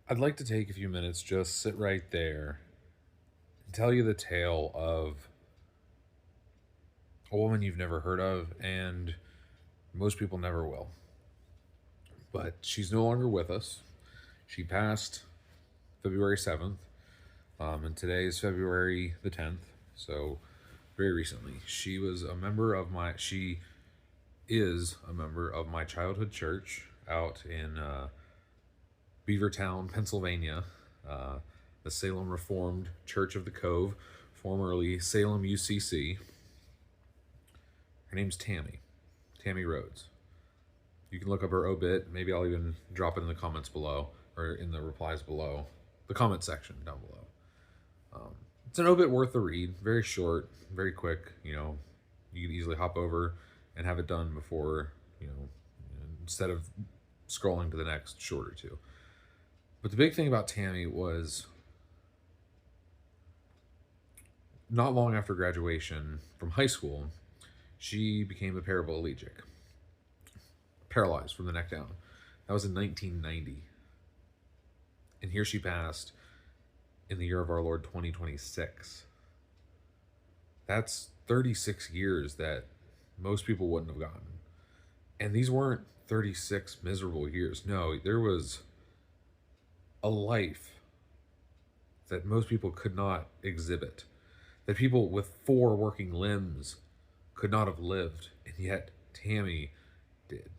I'd like to take a few minutes, just sit right there, and tell you the tale of a woman you've never heard of, and most people never will. But she's no longer with us. She passed February 7th, and today is February the 10th, so very recently. She is a member of my childhood church out in Beavertown, Pennsylvania, uh, the Salem Reformed Church of the Cove, formerly Salem UCC. Her name's Tammy Rhodes. You can look up her obit. Maybe I'll even drop it in the comments below or in the replies below, the comment section down below. It's an obit worth the read. Very short, very quick. You can easily hop over and have it done before, instead of scrolling to the next short or two. But the big thing about Tammy was not long after graduation from high school, she became a paraplegic, paralyzed from the neck down. That was in 1990. And here she passed in the year of our Lord 2026. That's 36 years that most people wouldn't have gotten. And these weren't 36 miserable years. No, there was a life that most people could not exhibit, that people with four working limbs could not have lived, and yet Tammy did.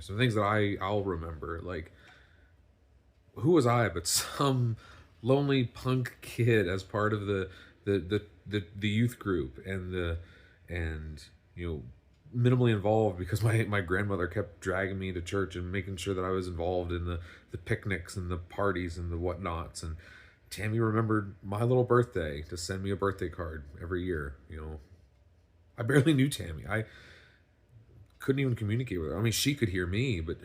Some things that I'll remember, like, who was I but some lonely punk kid as part of the youth group, and minimally involved because my grandmother kept dragging me to church and making sure that I was involved in the picnics and the parties and the whatnots. And Tammy remembered my little birthday to send me a birthday card every year. I barely knew Tammy. I couldn't even communicate with her. I mean, she could hear me, but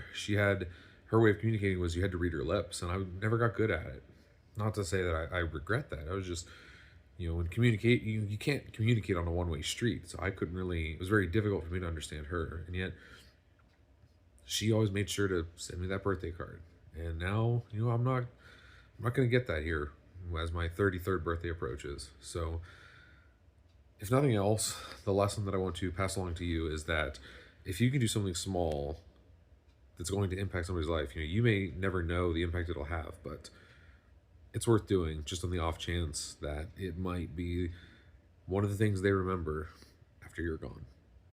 her way of communicating was you had to read her lips, and I never got good at it. Not to say that I regret that. I was just, when communicate, you can't communicate on a one-way street. So I couldn't really, it was very difficult for me to understand her. And yet she always made sure to send me that birthday card. And now, I'm not going to get that here as my 33rd birthday approaches. So if nothing else, the lesson that I want to pass along to you is that if you can do something small that's going to impact somebody's life, you may never know the impact it'll have, but it's worth doing just on the off chance that it might be one of the things they remember after you're gone.